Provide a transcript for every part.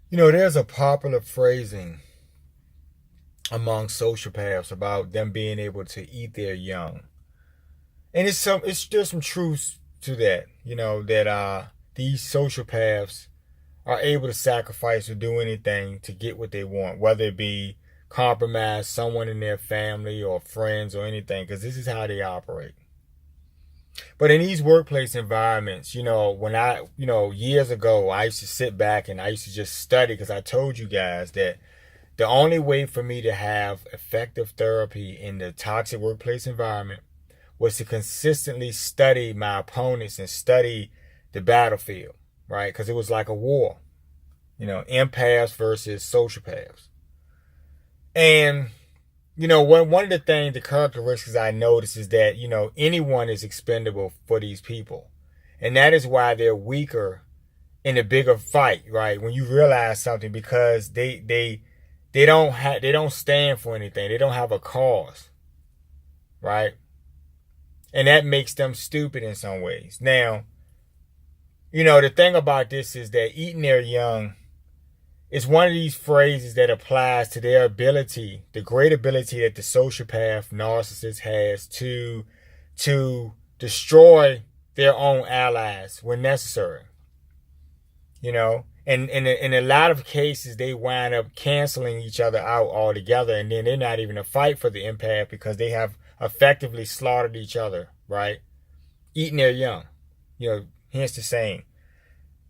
There's a popular phrasing among sociopaths about them being able to eat their young. And it's still some truth to that, that these sociopaths are able to sacrifice or do anything to get what they want, whether it be compromise someone in their family or friends or anything, because this is how they operate. But in these workplace environments, when years ago, I used to sit back and I used to just study because I told you guys that the only way for me to have effective therapy in the toxic workplace environment was to consistently study my opponents and study the battlefield, right? Because it was like a war, empaths versus sociopaths. And one of the things, the characteristics I notice is that, anyone is expendable for these people. And that is why they're weaker in a bigger fight, right? When you realize something, because they don't stand for anything. They don't have a cause, right? And that makes them stupid in some ways. Now, the thing about this is that eating their young is one of these phrases that applies to their ability, the great ability that the sociopath narcissist has to destroy their own allies when necessary. And in a lot of cases, they wind up canceling each other out altogether, and then they're not even a fight for the empath because they have effectively slaughtered each other, right? Eating their young, hence the saying.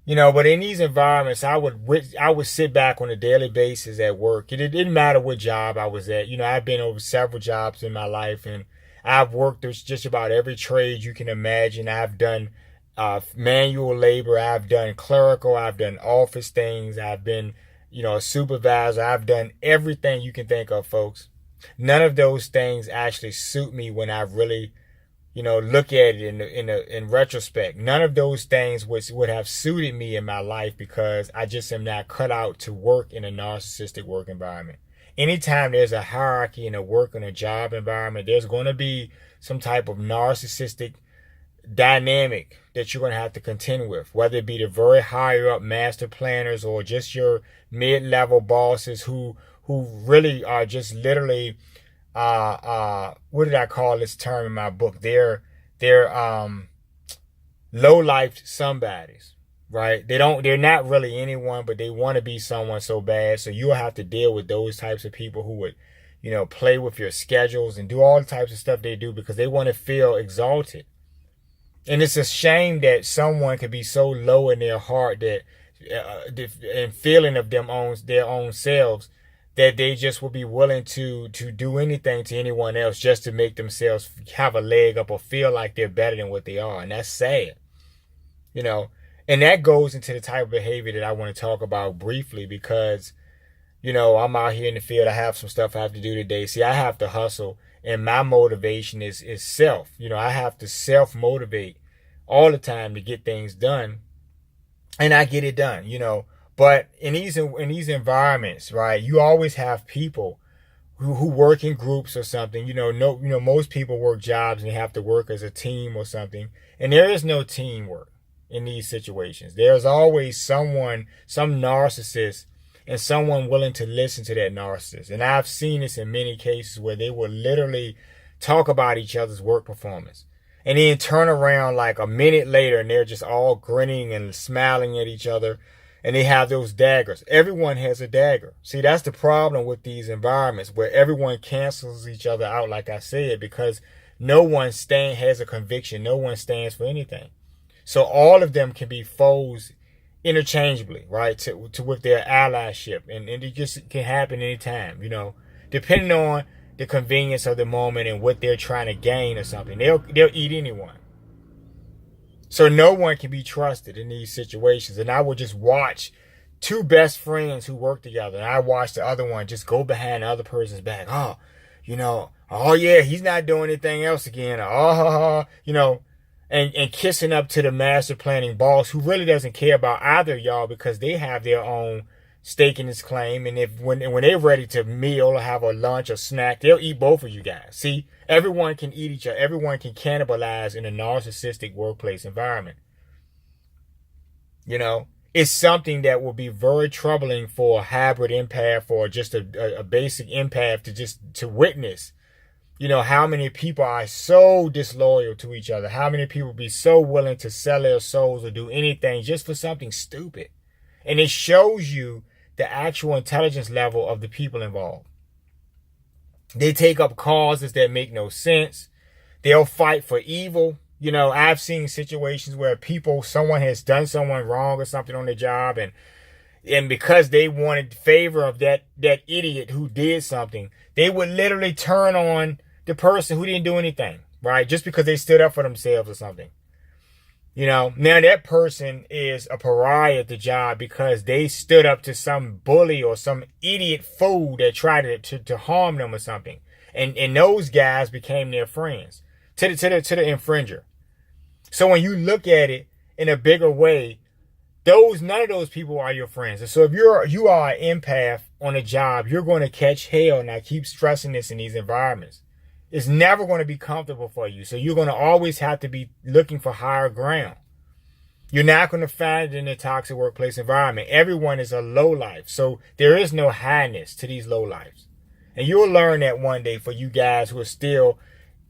But in these environments, I would sit back on a daily basis at work. It didn't matter what job I was at. I've been over several jobs in my life, and I've worked with just about every trade you can imagine. I've done manual labor. I've done clerical. I've done office things. I've been, a supervisor. I've done everything you can think of, folks. None of those things actually suit me when I really look at it in retrospect. None of those things would have suited me in my life because I just am not cut out to work in a narcissistic work environment. Anytime there's a hierarchy in a work and a job environment, there's going to be some type of narcissistic dynamic that you're going to have to contend with, whether it be the very higher up master planners or just your mid-level bosses who really are just literally what did I call this term in my book? They're low life somebodies, right? They're not really anyone, but they want to be someone so bad. So you'll have to deal with those types of people who would, play with your schedules and do all the types of stuff they do because they want to feel exalted. And it's a shame that someone could be so low in their heart that and feeling of their own selves that they just will be willing to do anything to anyone else just to make themselves have a leg up or feel like they're better than what they are. And that's sad, you know. And that goes into the type of behavior that I want to talk about briefly because, I'm out here in the field. I have some stuff I have to do today. See, I have to hustle. And my motivation is self. I have to self motivate all the time to get things done. And I get it done, But in these environments, right, you always have people who work in groups or something. Most people work jobs and they have to work as a team or something. And there is no teamwork in these situations. There's always some narcissist and someone willing to listen to that narcissist. And I've seen this in many cases where they will literally talk about each other's work performance. And then turn around like a minute later and they're just all grinning and smiling at each other. And they have those daggers. Everyone has a dagger. See, that's the problem with these environments where everyone cancels each other out, like I said, because no one has a conviction. No one stands for anything. So all of them can be foes interchangeably, right, to with their allyship. And it just can happen anytime, depending on the convenience of the moment and what they're trying to gain or something. They'll eat anyone. So no one can be trusted in these situations. And I would just watch two best friends who work together. And I watch the other one just go behind the other person's back. Oh yeah, he's not doing anything else again. And kissing up to the master planning boss who really doesn't care about either of y'all because they have their own stake in this claim. And when they're ready to meal or have a lunch or snack, they'll eat both of you guys. See, everyone can eat each other. Everyone can cannibalize in a narcissistic workplace environment. it's something that will be very troubling for a hybrid empath or just a basic empath to witness. You know, how many people are so disloyal to each other? How many people be so willing to sell their souls or do anything just for something stupid? And it shows you the actual intelligence level of the people involved. They take up causes that make no sense. They'll fight for evil. You know, I've seen situations where someone has done someone wrong or something on their job, and because they wanted favor of that idiot who did something, they would literally turn on the person who didn't do anything, right? Just because they stood up for themselves or something. You know, now that person is a pariah at the job because they stood up to some bully or some idiot fool that tried to harm them or something. And those guys became their friends to the infringer. So when you look at it in a bigger way, none of those people are your friends. And so if you are an empath on a job, you're going to catch hell. And I keep stressing this in these environments. It's never going to be comfortable for you. So you're going to always have to be looking for higher ground. You're not going to find it in a toxic workplace environment. Everyone is a lowlife. So there is no highness to these lowlifes. And you'll learn that one day for you guys who are still,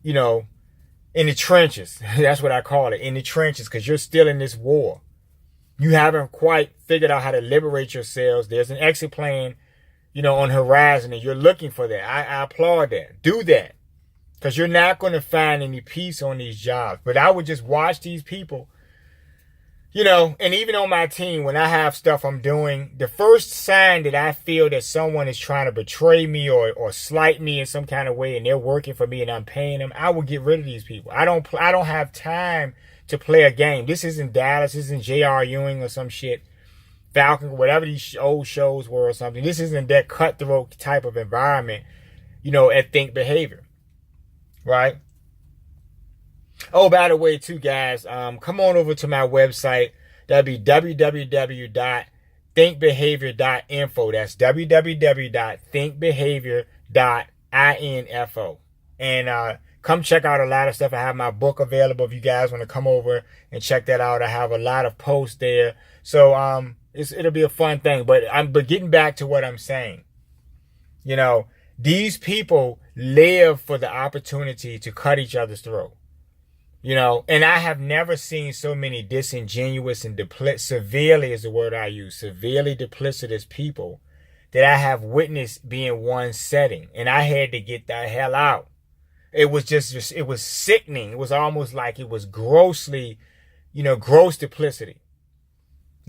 you know, in the trenches. That's what I call it, in the trenches, because you're still in this war. You haven't quite figured out how to liberate yourselves. There's an exit plan, you know, on the horizon, and you're looking for that. I applaud that. Do that. Because you're not going to find any peace on these jobs. But I would just watch these people, you know, and even on my team, when I have stuff I'm doing, the first sign that I feel that someone is trying to betray me or slight me in some kind of way and they're working for me and I'm paying them, I will get rid of these people. I don't have time to play a game. This isn't Dallas, this isn't J.R. Ewing or some shit, Falcon, whatever these old shows were or something. This isn't that cutthroat type of environment, you know, at Think Behavior. Right? Oh, by the way, too, guys, come on over to my website. That'll be www.thinkbehavior.info. That's www.thinkbehavior.info. And come check out a lot of stuff. I have my book available if you guys want to come over and check that out. I have a lot of posts there. So it'll be a fun thing. But getting back to what I'm saying, you know, these people live for the opportunity to cut each other's throat. You know, and I have never seen so many disingenuous and severely is the word I use, severely duplicitous people that I have witnessed be in one setting. And I had to get the hell out. It was just it was sickening. It was almost like it was gross duplicity.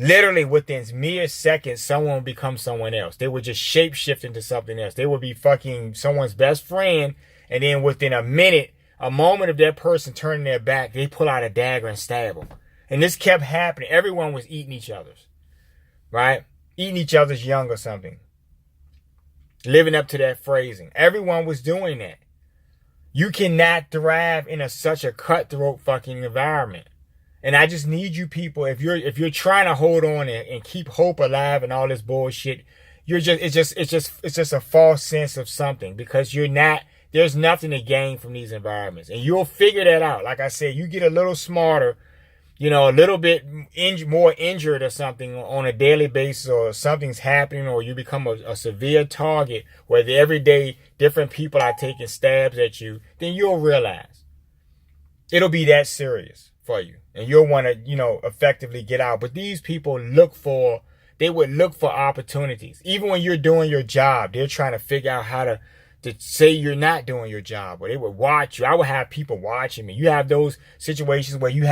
Literally within mere seconds, someone would become someone else. They would just shapeshift into something else. They would be fucking someone's best friend. And then within a moment of that person turning their back, they pull out a dagger and stab them. And this kept happening. Everyone was eating each other's. Right? Eating each other's young or something. Living up to that phrasing. Everyone was doing that. You cannot thrive in such a cutthroat fucking environment. And I just need you people, if you're trying to hold on and keep hope alive and all this bullshit, it's just a false sense of something, because there's nothing to gain from these environments. And you'll figure that out. Like I said, you get a little smarter, you know, a little bit more injured or something on a daily basis, or something's happening, or you become a severe target where every day different people are taking stabs at you, then you'll realize it'll be that serious for you. And you'll want to, you know, effectively get out. But these people would look for opportunities. Even when you're doing your job, they're trying to figure out how to say you're not doing your job, or they would watch you. I would have people watching me. You have those situations where you would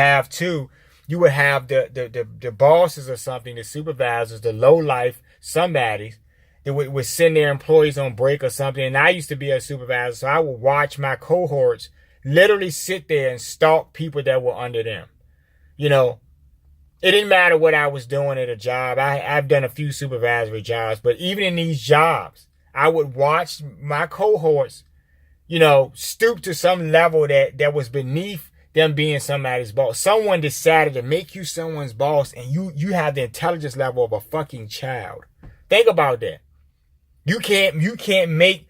have the bosses or something, the supervisors, the low life somebodies that would send their employees on break or something. And I used to be a supervisor, so I would watch my cohorts literally sit there and stalk people that were under them. You know, it didn't matter what I was doing at a job. I've done a few supervisory jobs, but even in these jobs, I would watch my cohorts, you know, stoop to some level that was beneath them being somebody's boss. Someone decided to make you someone's boss, and you have the intelligence level of a fucking child. Think about that. You can't make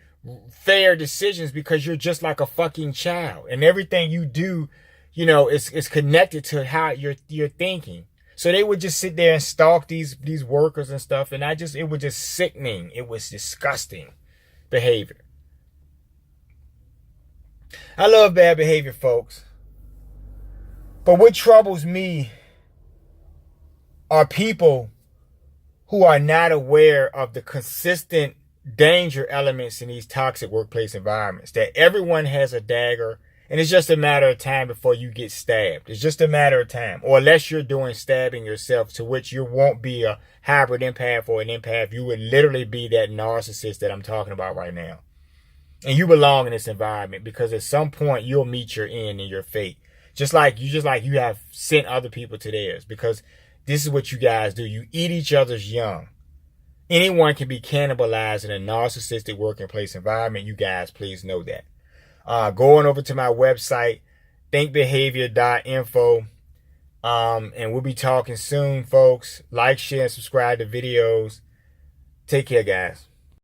fair decisions because you're just like a fucking child, and everything you do, you know, is connected to how you're thinking. So they would just sit there and stalk these workers and stuff. And it was just sickening. It was disgusting behavior. I love bad behavior, folks. But what troubles me are people who are not aware of the consistent danger elements in these toxic workplace environments. That everyone has a dagger, and it's just a matter of time before you get stabbed. It's just a matter of time. Or unless you're doing stabbing yourself, to which you won't be a hybrid empath or an empath. You would literally be that narcissist that I'm talking about right now. And you belong in this environment, because at some point you'll meet your end and your fate. Just like you have sent other people to theirs, because this is what you guys do. You eat each other's young. Anyone can be cannibalized in a narcissistic workplace environment. You guys, please know that. Going over to my website, thinkbehavior.info. And we'll be talking soon, folks. Like, share, and subscribe to videos. Take care, guys.